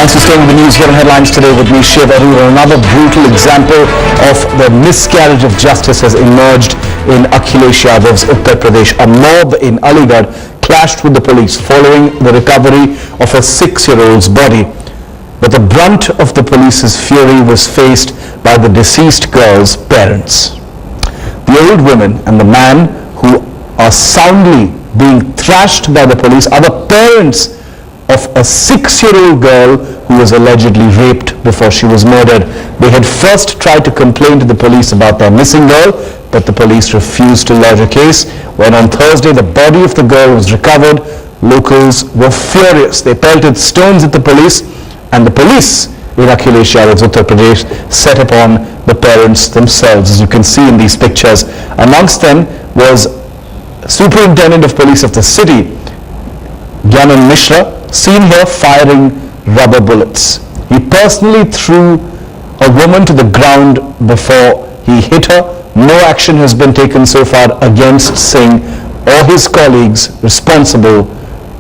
Thanks for staying with the news here on Headlines Today with me, Shiv Arur. Another brutal example of the miscarriage of justice has emerged in Akhilesh Yadav's Uttar Pradesh. A mob in Aligarh clashed with the police following the recovery of a 6-year-old's body. But the brunt of the police's fury was faced by the deceased girl's parents. The old woman and the man who are soundly being thrashed by the police are the parents of a 6-year-old girl who was allegedly raped before she was murdered. They had first tried to complain to the police about their missing girl, but the police refused to lodge a case. When on Thursday the body of the girl was recovered, locals were furious. They pelted stones at the police, and the police in Akhilesh Yadav's Uttar Pradesh set upon the parents themselves, as you can see in these pictures. Amongst them was Superintendent of Police of the city, Gyanan Mishra, seen here firing rubber bullets. He personally threw a woman to the ground before he hit her. No action has been taken so far against Singh or his colleagues responsible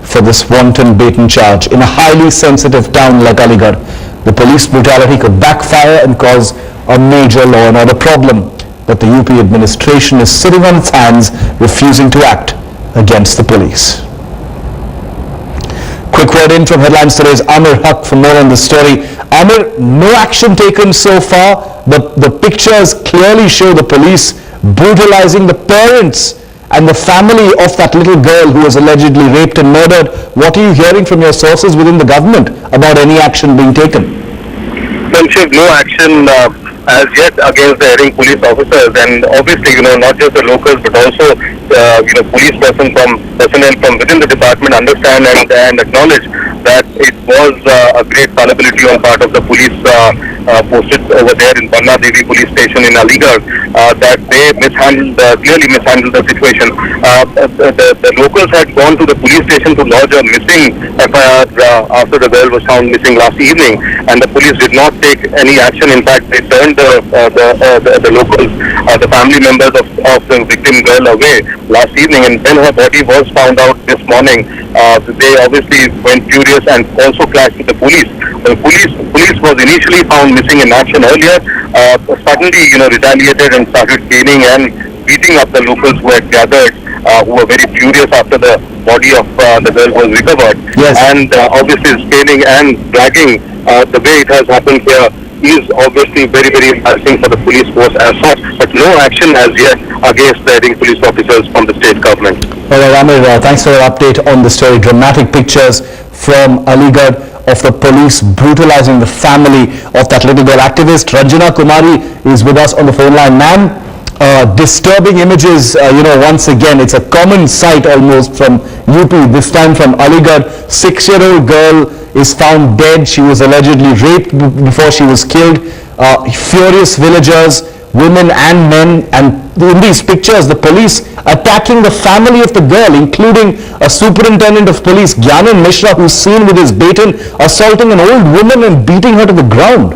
for this wanton bait-and charge. In a highly sensitive town like Aligarh, the police brutality could backfire and cause a major law and order problem. But the UP administration is sitting on its hands, refusing to act against the police. Quick word in from Headlines Today's Amir Haq for more on the story. Amir, no action taken so far, but the pictures clearly show the police brutalizing the parents and the family of that little girl who was allegedly raped and murdered. What are you hearing from your sources within the government about any action being taken? Well, Shiv, no action as yet against the erring police officers, and obviously, not just the locals, but also, police personnel from within the department understand and acknowledge that it was a great fallibility on part of the police posted over there in Banna Devi police station in Aligarh, that they clearly mishandled the situation. The locals had gone to the police station to lodge a missing FIR after the girl was found missing last evening, and the police did not take any action. In fact, they turned the locals, the family members of the victim girl away last evening, and when her body was found out this morning, they obviously went furious and also clashed with the police. The police was initially found missing in action earlier, suddenly retaliated and started caning and beating up the locals who had gathered, who were very furious after the body of the girl was recovered. Yes. And obviously scaling and dragging the way it has happened here is obviously very, very embarrassing for the police force as such, but no action as yet against the erring police officers from the state government. All right, Amir, thanks for your update on the story. Dramatic pictures from Aligarh of the police brutalizing the family of that little girl. Activist Ranjana Kumari is with us on the phone line. Ma'am, disturbing images, once again. It's a common sight almost from UP, this time from Aligarh. 6-year-old girl is found dead. She was allegedly raped before she was killed. Furious villagers, women and men, and in these pictures the police attacking the family of the girl, including a superintendent of police, Gyanan Mishra, who's seen with his baton assaulting an old woman and beating her to the ground.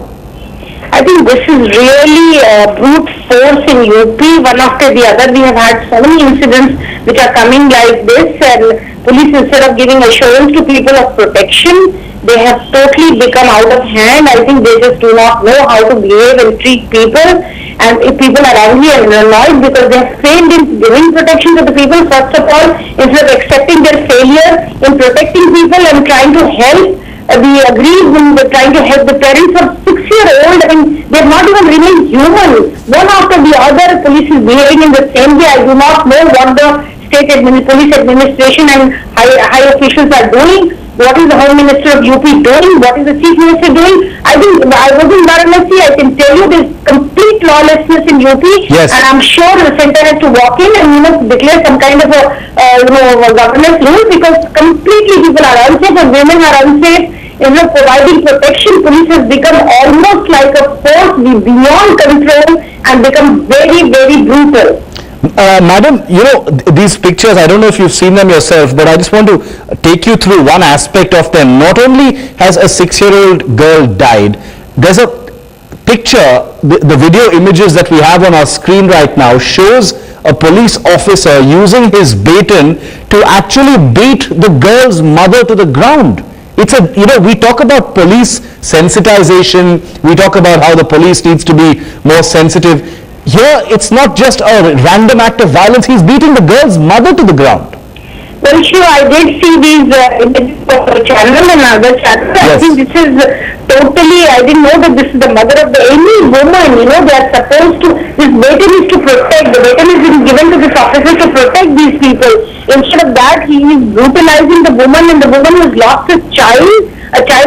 I think this is really brute force in UP, one after the other. We have had so many incidents which are coming like this, and police, instead of giving assurance to people of protection, they have totally become out of hand. I think they just do not know how to behave and treat people, and if people are angry and annoyed because they have failed in giving protection to the people, first of all, instead of accepting their failure in protecting people and trying to help, we agree when we're trying to help the parents of 6-year-old. I mean, they're not even remain human. One after the other, police is behaving in the same way. I do not know what the police administration and high officials are doing. What is the Home Minister of UP doing? What is the Chief Minister doing? I think I was in Varanasi. I can tell you there's complete lawlessness in UP. Yes. And I'm sure the center has to walk in and declare some kind of a governance rule, because completely people are unsafe and women are unsafe. Providing protection, police has become almost like a force beyond control and become very, very brutal. Madam, these pictures, I don't know if you've seen them yourself, but I just want to take you through one aspect of them. Not only has a 6-year-old girl died, there's a picture, the video images that we have on our screen right now shows a police officer using his baton to actually beat the girl's mother to the ground. it's a, we talk about police sensitization, we talk about how the police needs to be more sensitive. Here, it's not just a random act of violence, he's beating the girl's mother to the ground. Well, sure, I did see these images of the channel and other channels. Yes. I think this is totally, I didn't know that this is the mother of any woman, they are supposed to, this baton is to protect, the baton is given to this officer to protect these people. Instead of that, he is brutalizing the woman, and the woman has lost a child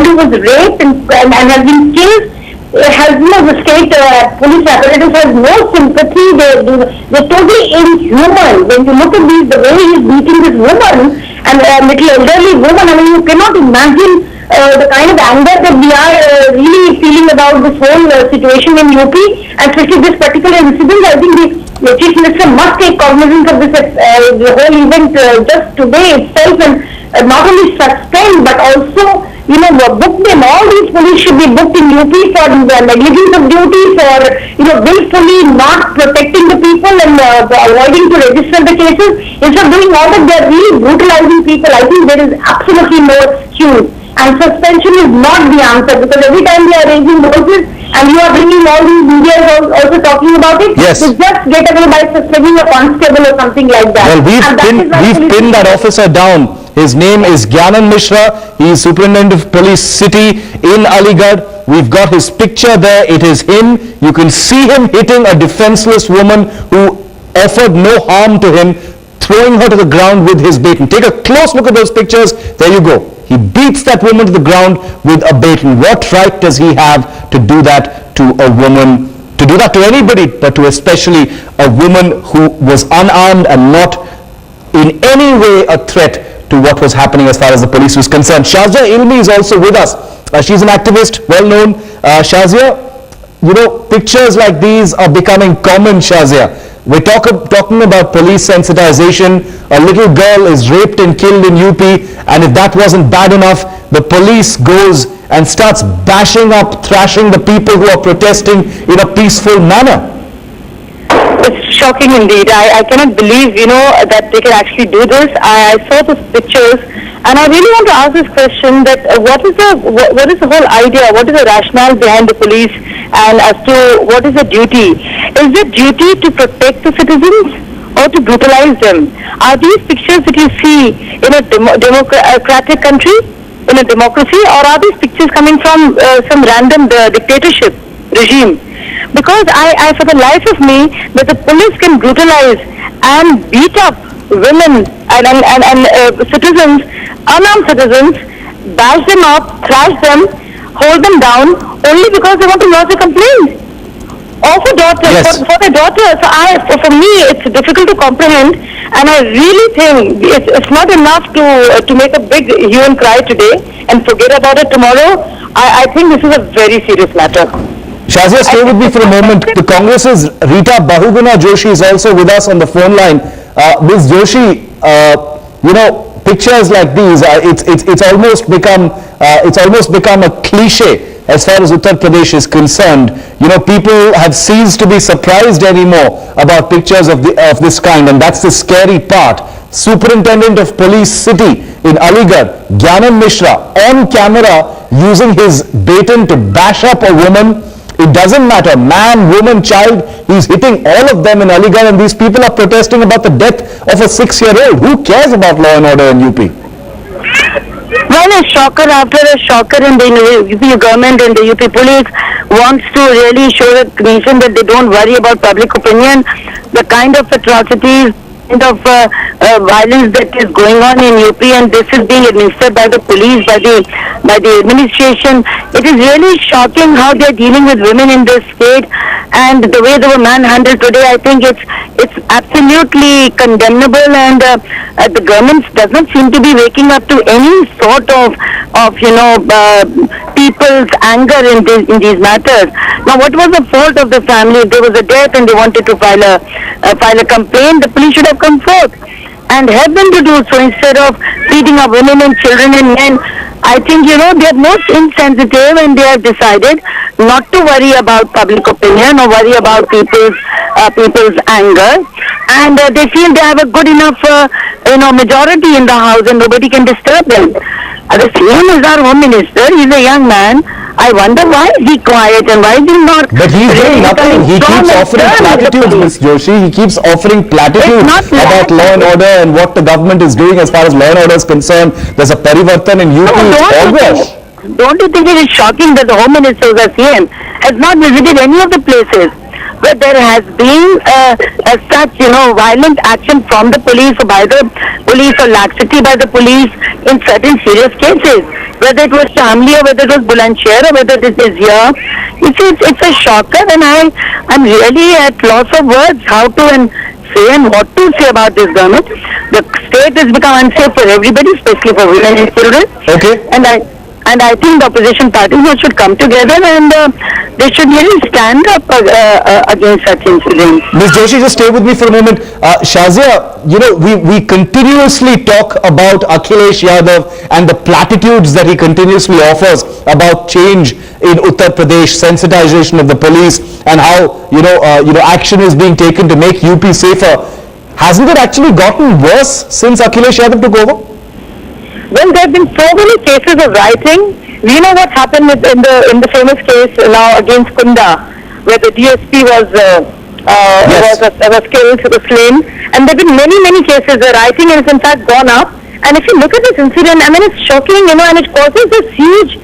who was raped and has been killed. Has the state police apparatus has no sympathy. They're totally inhuman. When you look at the way he's beating this woman, and a little elderly woman, I mean, you cannot imagine the kind of anger that we are really feeling about this whole situation in UP, and especially this particular incident. I think the Chief Minister must take cognizance of this, the whole event just today itself, and not only suspend but also book them. All these police should be booked in UP for negligence of duty, for willfully not protecting the people and avoiding to register the cases. Instead of doing all that, they are really brutalizing people. I think there is absolutely no excuse, and suspension is not the answer, because every time they are raising voices and you are bringing all these media also talking about it, Yes. you just get away by suspending a constable or something like that. Well, we've pinned that officer down. His name is Gyanan Mishra. He is Superintendent of Police City in Aligarh. We've got his picture there. It is him. You can see him hitting a defenseless woman who offered no harm to him, throwing her to the ground with his baton. Take a close look at those pictures. There you go. He beats that woman to the ground with a baton. What right does he have to do that to a woman, to do that to anybody, but to especially a woman who was unarmed and not in any way a threat to what was happening as far as the police was concerned. Shazia Ilmi is also with us. She's an activist, well known. Shazia, pictures like these are becoming common, Shazia. We're talking about police sensitization. A little girl is raped and killed in UP, and if that wasn't bad enough, the police goes and starts bashing up, thrashing the people who are protesting in a peaceful manner. It's shocking indeed. I cannot believe, that they can actually do this. I saw those pictures, and I really want to ask this question: that what is the whole idea? What is the rationale behind the police, and as to what is the duty? Is the duty to protect the citizens or to brutalize them? Are these pictures that you see in a democratic country, in a democracy, or are these pictures coming from some random dictatorship regime? Because I, for the life of me, that the police can brutalize and beat up women and citizens, unarmed citizens, bash them up, thrash them, hold them down, only because they want to lodge a complaint of a daughter, Yes. for their daughter. So for me, it's difficult to comprehend, and I really think it's not enough to make a big hue and cry today and forget about it tomorrow. I think this is a very serious matter. Shazia, stay with me for a moment. The Congress's Rita Bahuguna Joshi is also with us on the phone line. Ms. Joshi, pictures like these, it's almost become a cliche as far as Uttar Pradesh is concerned. People have ceased to be surprised anymore about pictures of this kind, and that's the scary part. Superintendent of Police City in Aligarh, Gyanan Mishra, on camera using his baton to bash up a woman. It doesn't matter, man, woman, child, he's hitting all of them in Aligarh, and these people are protesting about the death of a 6-year-old. Who cares about law and order in UP? Well, a shocker after a shocker in the UP government and the UP police wants to really show the nation that they don't worry about public opinion. The kind of atrocities, kind of violence that is going on in UP, and this is being administered by the police, by the administration. It is really shocking how they are dealing with women in this state, and the way they were manhandled today. I think it's absolutely condemnable, and the government does not seem to be waking up to any sort of people's anger in these matters. Now, what was the fault of the family? If there was a death and they wanted to file a complaint, the police should have come forth and help them to do so instead of beating up women and children and men. I think, they are most insensitive, and they have decided not to worry about public opinion or worry about people's anger, and they feel they have a good enough majority in the house and nobody can disturb them. The same is our Home Minister. He's a young man. I wonder why is he quiet and why is he not? But he's doing nothing. He keeps offering platitudes, Ms. Joshi. He keeps offering platitudes about law and order and what the government is doing as far as law and order is concerned. There's a parivartan in UP. Don't you think it is shocking that the Home Minister, the CM, has not visited any of the places where there has been such, violent action from the police or by the police or laxity by the police in certain serious cases, whether it was Shamli or whether it was Bulandshahr or whether it is here. It's a shocker, and I'm really at loss of words how to say and what to say about this government. The state has become unsafe for everybody, especially for women and children. Okay. And I think the opposition parties should come together and they should really stand up against such incidents. Ms. Joshi, just stay with me for a moment. Shazia, we continuously talk about Akhilesh Yadav and the platitudes that he continuously offers about change in Uttar Pradesh, sensitization of the police, and how action is being taken to make UP safer. Hasn't it actually gotten worse since Akhilesh Yadav took over? Well, there have been so many cases of rioting. We know what happened in the famous case now against Kunda, where the DSP was killed, was slain, and there have been many cases where rioting has in fact gone up. And if you look at this incident, I mean, it's shocking, and it causes this huge,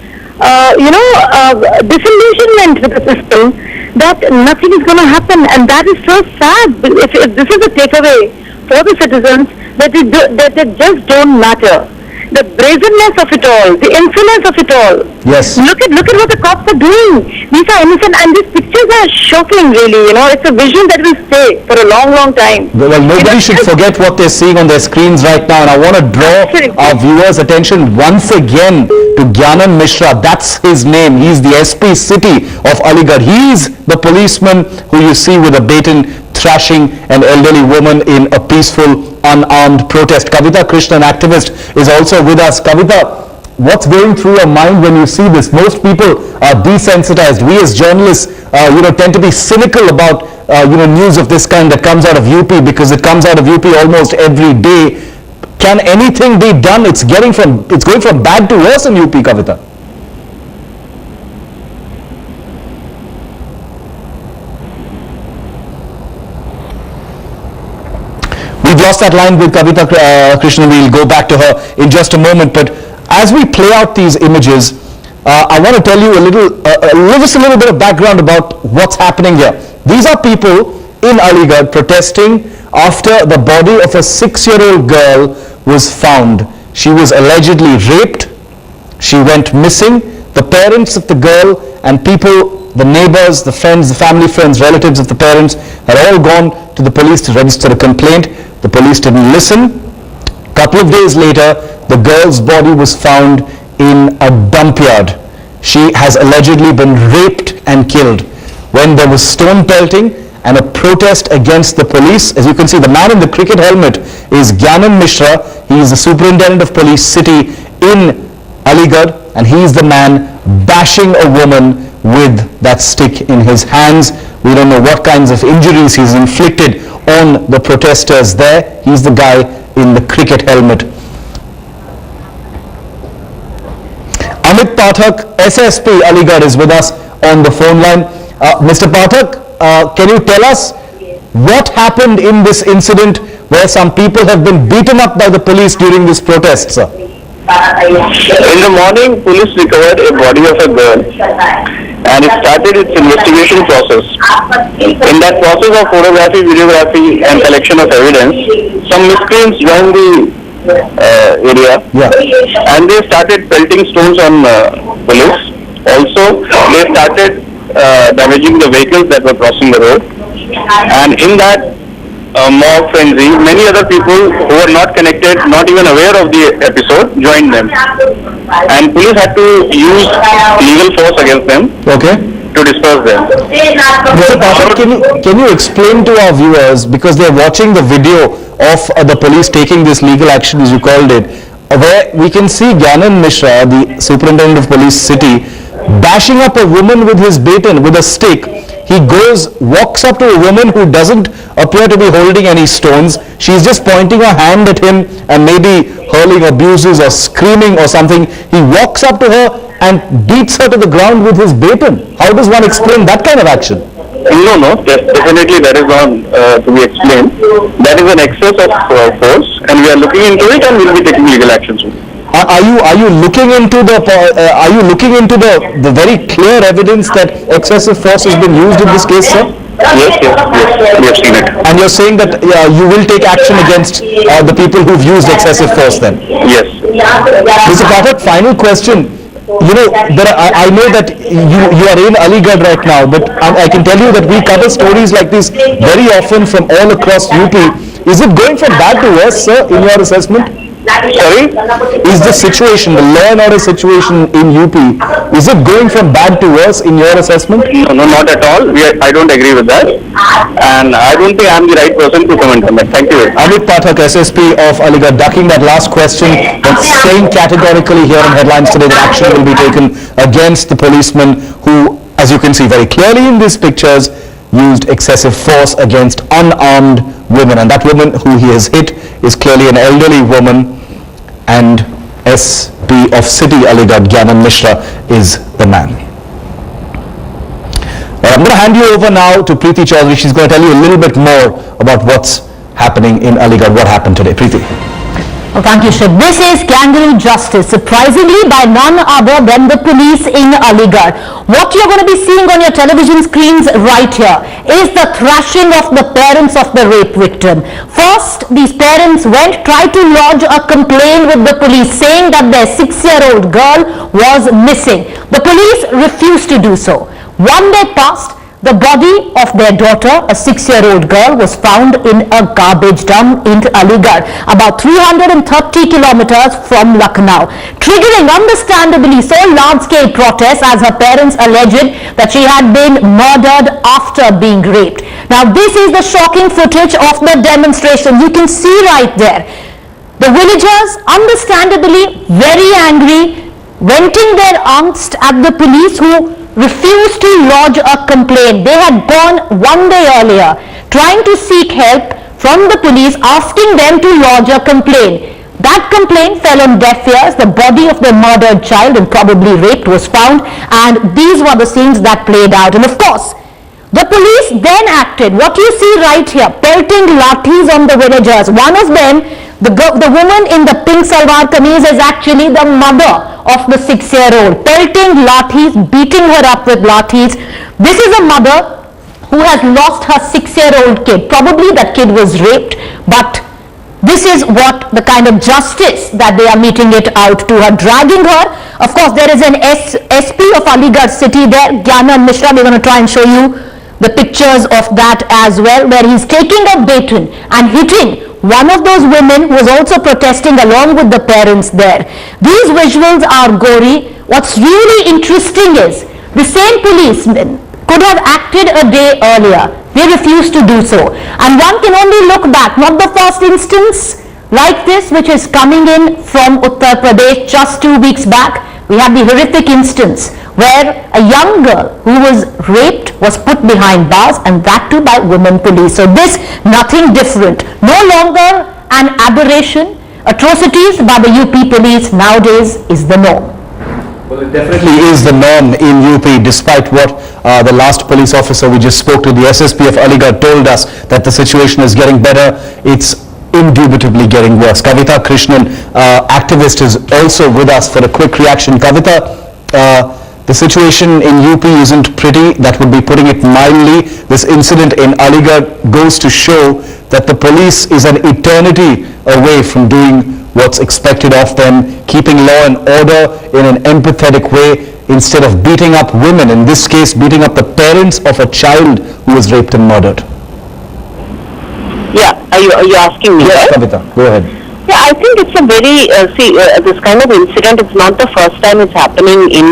disillusionment with the system that nothing is going to happen, and that is so sad. If this is a takeaway for the citizens, that it just don't matter. The brazenness of it all, the insolence of it all. Yes. Look at what the cops are doing. These are innocent, and these pictures are shocking, really. It's a vision that will stay for a long time. Well, nobody should forget what they're seeing on their screens right now, and I want to draw our viewers' attention once again to Gyanan Mishra. That's his name. He's the SP City of Aligarh. He's the policeman who you see with a baton thrashing an elderly woman in a peaceful, unarmed protest. Kavita Krishnan, activist, is also with us. Kavita, what's going through your mind when you see this? Most people are desensitized. We as journalists, tend to be cynical about, news of this kind that comes out of UP because it comes out of UP almost every day. Can anything be done? It's going from bad to worse in UP, Kavita. We've lost that line with Kavita Krishnan. We'll go back to her in just a moment. But as we play out these images, I want to tell you a little bit of background about what's happening here. These are people in Aligarh protesting after the body of a 6-year-old girl was found. She was allegedly raped. She went missing. The parents of the girl and people, the neighbors, the friends, the family friends, relatives of the parents had all gone to the police to register a complaint. The police didn't listen. A couple of days later, the girl's body was found in a dump yard. She has allegedly been raped and killed. When there was stone pelting and a protest against the police, as you can see, the man in the cricket helmet is Gyanan Mishra. He is the superintendent of police city in Aligarh, and he is the man bashing a woman with that stick in his hands. We don't know what kinds of injuries he's inflicted on the protesters there. He's the guy in the cricket helmet. Amit Pathak, SSP Aligarh, is with us on the phone line. Mr. Pathak, can you tell us what happened in this incident where some people have been beaten up by the police during this protest, sir? In the morning, police recovered a body of a girl and it started its investigation process. In that process of photography, videography and collection of evidence, some miscreants joined the area and they started pelting stones on police. Also, they started damaging the vehicles that were crossing the road, and in that mob frenzy, many other people who were not connected, not even aware of the episode, joined them, and police had to use legal force against them to disperse them. Mr. Pathak, can you explain to our viewers, because they're watching the video of the police taking this legal action, as you called it, where we can see Gyanan Mishra, the superintendent of police city, bashing up a woman with his baton, with a stick, he walks up to a woman who doesn't appear to be holding any stones. She's just pointing her hand at him and maybe hurling abuses or screaming or something. He walks up to her and beats her to the ground with his baton. How does one explain that kind of action? No, definitely that is not to be explained. That is an excess of force, and we are looking into it, and we will be taking legal action soon. Are you looking into the very clear evidence that excessive force has been used in this case, sir? Yes, we have seen it. And you're saying that you will take action against the people who've used excessive force then? Yes. Mr. Pathak, final question. You know, I know that you are in Aligarh right now, but I can tell you that we cover stories like this very often from all across UP. Is it going from bad to worse, sir, in your assessment? Sorry? Is the situation, the law and order situation in UP, is it going from bad to worse in your assessment? No, not at all. I don't agree with that, and I don't think I'm the right person to comment on that. Thank you. Amit Pathak, SSP of Aligarh, ducking that last question, but saying categorically here in headlines today that action will be taken against the policeman who, as you can see very clearly in these pictures, used excessive force against unarmed women. And that woman who he has hit is clearly an elderly woman, and SP of City Aligarh, Gyanan Mishra, is the man. Well, I'm going to hand you over now to Preeti Chaudhary. She's going to tell you a little bit more about what's happening in Aligarh, what happened today. Preeti. Well, thank you, Shiv. This is kangaroo justice, surprisingly by none other than the police in Aligarh. What you're going to be seeing on your television screens right here is the thrashing of the parents of the rape victim. First, these parents tried to lodge a complaint with the police saying that their 6-year-old girl was missing. The police refused to do so. One day passed. The body of their daughter, a 6-year-old girl, was found in a garbage dump in Aligarh, about 330 kilometers from Lucknow, triggering understandably so large-scale protests as her parents alleged that she had been murdered after being raped. Now, this is the shocking footage of the demonstration. You can see right there. The villagers, understandably very angry, venting their angst at the police who refused to lodge a complaint. They had gone one day earlier trying to seek help from the police, asking them to lodge a complaint. That complaint fell on deaf ears. The body of the murdered child and probably raped was found, and these were the scenes that played out. And of course, the police then acted. What you see right here, pelting lathis on the villagers. One of them, the woman in the pink salwar kameez, is actually the mother of the 6-year-old, pelting lathis, beating her up with lathis. This is a mother who has lost her 6-year-old kid. Probably that kid was raped, but this is what the kind of justice that they are meting it out to her, dragging her. Of course, there is an SP of Aligarh City there, Gyanan Mishra. We're going to try and show you the pictures of that as well, where he's taking a baton and hitting one of those women who was also protesting along with the parents there. These visuals are gory. What's really interesting is the same policemen could have acted a day earlier. They refused to do so. And one can only look back, not the first instance like this, which is coming in from Uttar Pradesh just 2 weeks back. We have the horrific instance where a young girl who was raped was put behind bars, and that too by women police. So this, nothing different. No longer an aberration. Atrocities by the UP police nowadays is the norm. Well, it definitely is the norm in UP, despite what the last police officer we just spoke to, the SSP of Aligarh, told us that the situation is getting better. It's indubitably getting worse. Kavita Krishnan, activist, is also with us for a quick reaction. Kavita, the situation in UP isn't pretty. That would be putting it mildly. This incident in Aligarh goes to show that the police is an eternity away from doing what's expected of them, keeping law and order in an empathetic way instead of beating up women, in this case beating up the parents of a child who was raped and murdered. Yeah, are you asking me? Yes, right? Kavita, go ahead. Yeah, I think it's a very, this kind of incident, it's not the first time it's happening in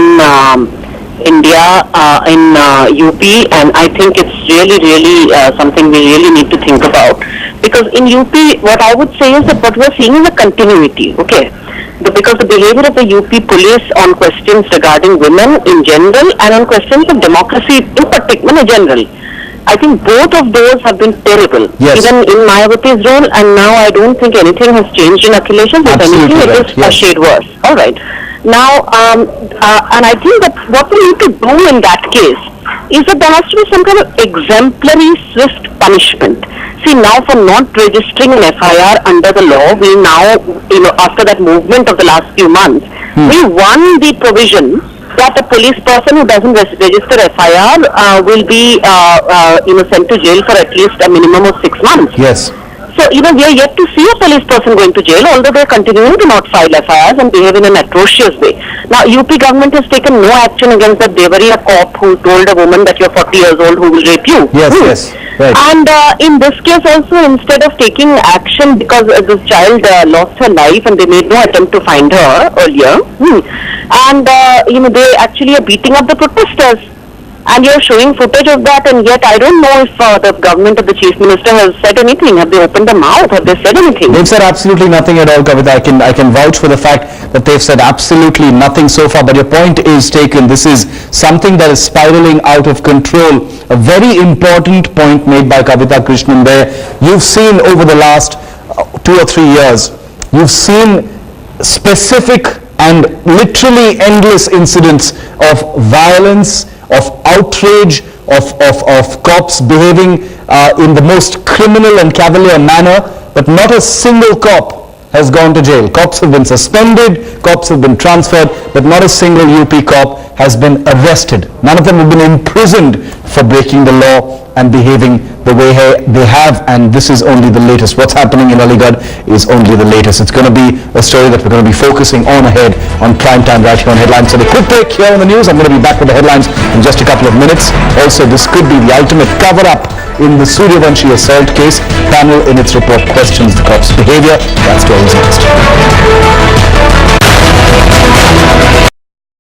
India, in UP, and I think it's really something we really need to think about. Because in UP, what I would say is that what we're seeing is a continuity, okay? Because the behavior of the UP police on questions regarding women in general and on questions of democracy in particular in general, I think both of those have been terrible. Yes. Even in Mayawati's role, and now I don't think anything has changed in Akhilesh's. If Absolutely anything, right. it is Yes. a shade worse. All right. Now, and I think that what we need to do in that case is that there has to be some kind of exemplary, swift punishment. See, now for not registering an FIR under the law, we now, after that movement of the last few months, we won the provision that a police person who doesn't register FIR will be, sent to jail for at least a minimum of 6 months. Yes. So, we are yet to see a police person going to jail, although they are continuing to not file FIRs and behave in an atrocious way. Now, UP government has taken no action against the Devariya cop who told a woman that you're 40 years old who will rape you. Yes, yes. Right. And in this case also, instead of taking action because this child lost her life and they made no attempt to find her earlier, and they actually are beating up the protesters. And you're showing footage of that, and yet I don't know if the government of the Chief Minister has said anything. Have they opened their mouth? Have they said anything? They've said absolutely nothing at all, Kavita. I can vouch for the fact that they've said absolutely nothing so far. But your point is taken. This is something that is spiraling out of control. A very important point made by Kavita Krishnan there. You've seen over the last 2 or 3 years, you've seen specific and literally endless incidents of violence, of outrage, of cops behaving in the most criminal and cavalier manner, but not a single cop has gone to jail. Cops have been suspended, cops have been transferred, but not a single UP cop has been arrested. None of them have been imprisoned for breaking the law and behaving the way they have, and this is only the latest. What's happening in Aligarh is only the latest. It's going to be a story that we're going to be focusing on ahead on Prime Time right here on Headlines. So a quick break here on the news. I'm going to be back with the headlines in just a couple of minutes. Also, this could be the ultimate cover-up in the Suryavanshi assault case. Panel in its report questions the cops' behavior. That's to always next.